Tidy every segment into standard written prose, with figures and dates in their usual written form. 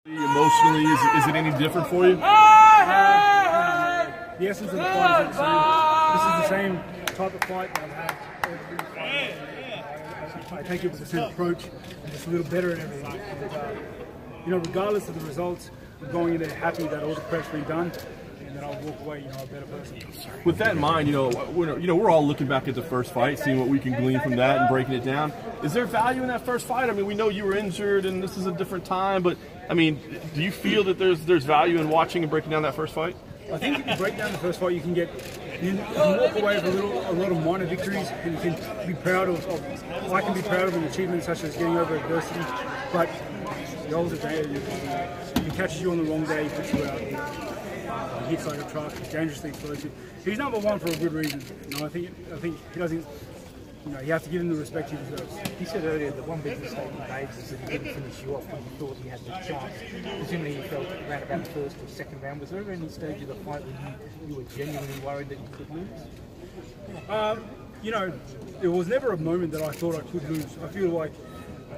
Emotionally, is it any different for you? The essence of the fight is the same. This is the same type of fight that I've had every fight. I take it with the same approach and just a little better at everything. And, regardless of the results, I'm going in there happy that all the prep's been done, and that I'll walk away, a better person. With that in mind, we're all looking back at the first fight, seeing what we can glean from that and breaking it down. Is there value in that first fight? I mean, we know you were injured and this is a different time, but I mean, do you feel that there's value in watching and breaking down that first fight? I think if you break down the first fight, you can walk away with a lot of minor victories, and you can be proud of. I can be proud of an achievement such as getting over adversity, but the older day, he catches you on the wrong day, he puts you out. He hits like a truck. He's dangerously explosive. He's number one for a good reason. I think he doesn't. You have to give him the respect he deserves. He said earlier that one big mistake he made is that he didn't finish you off when he thought he had the chance. Presumably he felt around about the first or second round. Was there ever any stage of the fight when you were genuinely worried that you could lose? There was never a moment that I thought I could lose. I feel like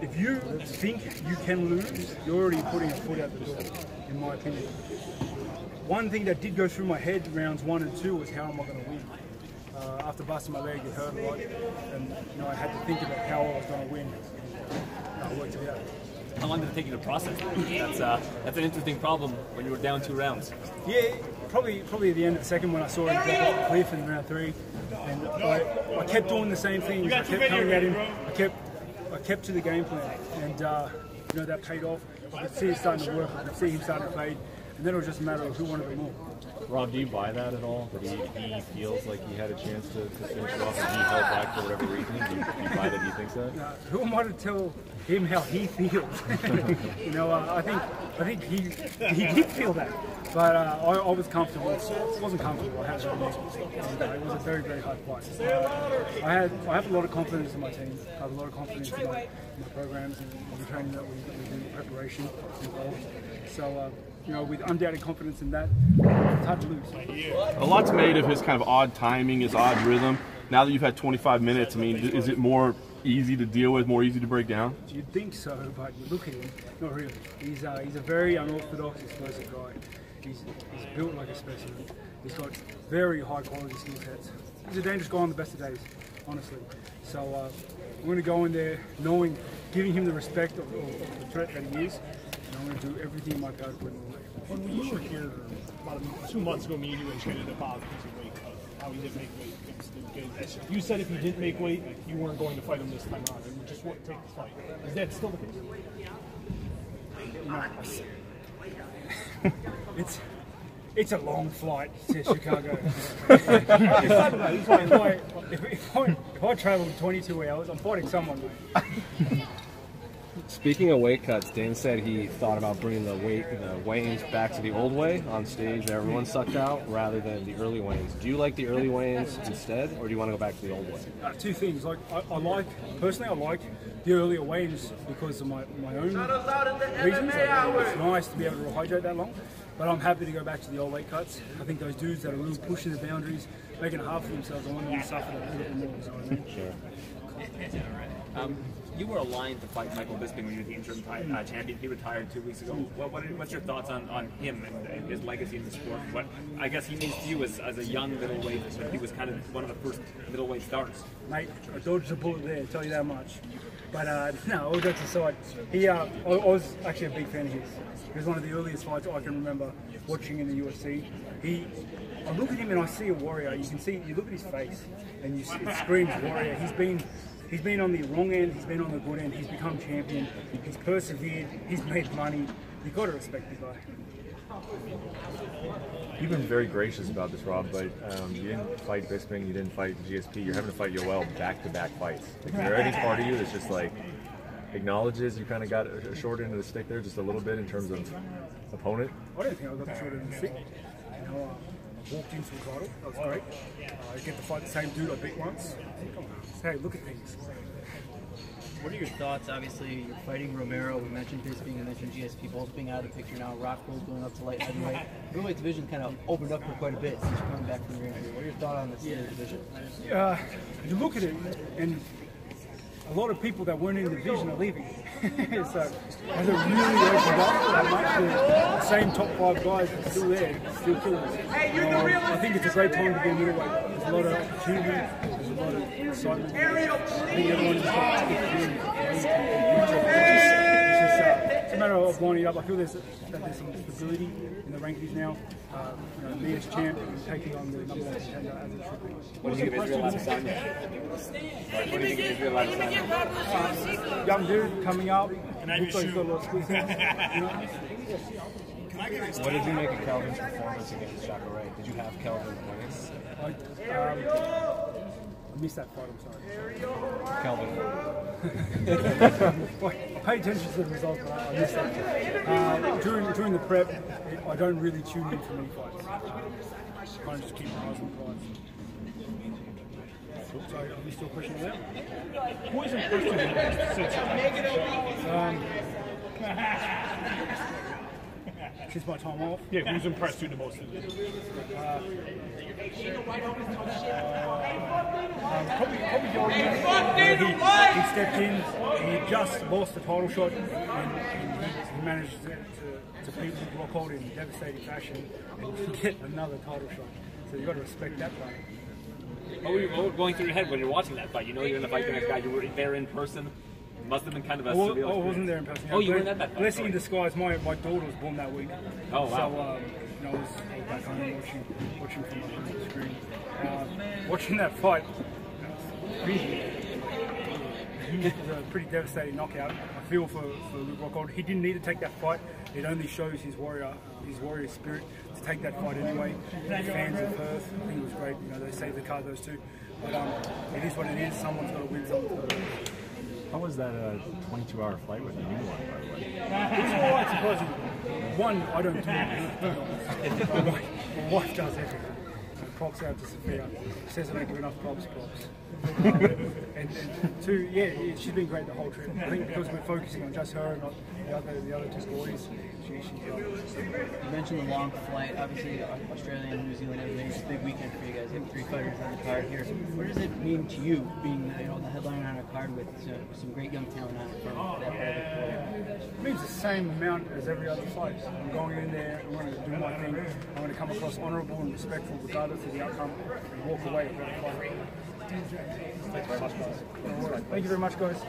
if you think you can lose, you're already putting a foot out the door, in my opinion. One thing that did go through my head rounds 1 and 2 was how am I going to win? After busting my leg, it hurt a lot, and I had to think about how I was going to win. I worked it out. How long did it take you to process that? That's an interesting problem when you were down 2 rounds. Yeah, probably at the end of the second when I saw him drop off the cliff in round 3, and I kept doing the same thing. I kept coming at him. I kept to the game plan, and that paid off. I could see it starting to work. I could see him starting to fade, and then it was just a matter of who wanted it more. Rob, do you buy that at all? That he feels like he had a chance to finish it off and he held back for whatever reason? Do you buy that he thinks that? Who am I to tell him how he feels? I think he did feel that. But I was comfortable. I wasn't comfortable. I had it was a very, very hard fight. I have a lot of confidence in my team. I have a lot of confidence in my programs and the training that we do, preparation involved. So, with undoubted confidence in that, it's hard to lose. A lot's made of his kind of odd timing, his odd rhythm. Now that you've had 25 minutes, I mean, is it more easy to deal with, more easy to break down? You'd think so, but you look at him, not really. He's a very unorthodox, explosive guy. He's built like a specimen. He's got very high quality skill sets. He's a dangerous guy on the best of days, honestly. So I'm going to go in there giving him the respect of the threat that he is. I'm going to do everything in my power to put him away. When you were here about 2 months ago, me and you were traded about his weight cut. How he didn't make weight. You said if he didn't make weight, you weren't going to fight him this time around, and you just wouldn't take the fight. Is that still the case? It's a long flight to Chicago. If I travel 22 hours, I'm fighting someone. Speaking of weight cuts, Dan said he thought about bringing the weigh-ins back to the old way on stage that everyone sucked out rather than the early weigh-ins. Do you like the early weigh-ins instead, or do you want to go back to the old way? Two things. I like the earlier weigh-ins because of my own reasons. It's nice to be able to hydrate that long, but I'm happy to go back to the old weight cuts. I think those dudes that are really pushing the boundaries, making it hard for themselves, I want them to suffer a little bit more. You know what I mean? Sure. You were aligned to fight Michael Bisping when you were the interim champion. He retired 2 weeks ago. What's your thoughts on him and his legacy in the sport? What I guess he means to you as a young middleweight, but he was kind of one of the first middleweight stars. Mate, I dodged a bullet there, I'll tell you that much. But no, all jokes aside, I was actually a big fan of his. He was one of the earliest fights I can remember watching in the UFC. I look at him and I see a warrior. You can see, you look at his face and it screams warrior. He's been on the wrong end, he's been on the good end, he's become champion, he's persevered, he's made money. You've got to respect the guy. You've been very gracious about this, Rob, but you didn't fight Bisping, you didn't fight GSP, you're having to fight Yoel back-to-back fights. Is there any part of you that's just like, acknowledges you kind of got a short end of the stick there, just a little bit in terms of opponent? I don't think I got the short end of the stick. Walked into the title, that was great. I get to fight the same dude I beat once. Hey, look at things. What are your thoughts? Obviously, you're fighting Romero. We mentioned Bisping, we mentioned GSP both being out of the picture now. Rockwood's going up to light heavyweight. The middleweight division kind of opened up for quite a bit since you're coming back from your injury. What are your thoughts on this division? You look at it, and a lot of people that weren't in the division are leaving. So has it really opened up that much? same top 5 guys are still there, still killing it. I think it's a great time to be a middleweight. There's a lot of opportunity, there's a lot of excitement. I think everyone just got to get through. It's a matter of winding up. I feel there's some stability in the rankings now. Me as champ taking on the number 1 contender as it should be. What do you think of Israel Adesanya? What do you think of Israel Adesanya? Young dude coming up. Looks like he's got a lot of skills. What did you make of Calvin's performance against Shaka Ray? Did you have Calvin winners? I missed that fight, I'm sorry. Calvin. I pay attention to the results, but I missed that. During the prep, I don't really tune in for many fights. I kind of just keep my eyes on the prize. Sorry, are we still questioning that? Who is impressed with you Since my time off. Yeah, who's impressed you the most? Probably he stepped in, he just lost the title shot, and he managed to beat Rockhold in devastating fashion and get another title shot. So you've got to respect that fight. What were going through your head when you're watching that fight? You know you're going to fight the next guy. You were there in person. It must have been kind of a surreal experience. I wasn't there in person. Oh, you weren't at that fight? Blessing in disguise. My daughter was born that week. Oh, wow. So I was back home watching from the home screen. Watching that fight, it was a pretty devastating knockout. I feel for Luke Rockhold. He didn't need to take that fight. It only shows his warrior spirit to take that fight anyway. The fans of Perth, I think it was great. They saved the card, those two. But it is what it is. Someone's got to win. Someone's got to lose. How was that 22-hour flight with the new one, by the way? It was all right, surprisingly. One, I don't do it. My wife does everything. Props out to Sophia. Says I don't give enough props. And two, yeah, she's been great the whole trip. I think because we're focusing on just her and not the other two sporties, she's You mentioned the long flight. Obviously, Australia and New Zealand have made a big weekend for you guys. You have 3 fighters on the card here. What does it mean to you, being the headliner on a card with some great young talent on it from that part of the world? It means the same amount as every other fight. I'm going in there, I'm going to do my thing, I'm going to come across honourable and respectful regardless of the outcome, and walk away a better fighter. Thank you very much, guys.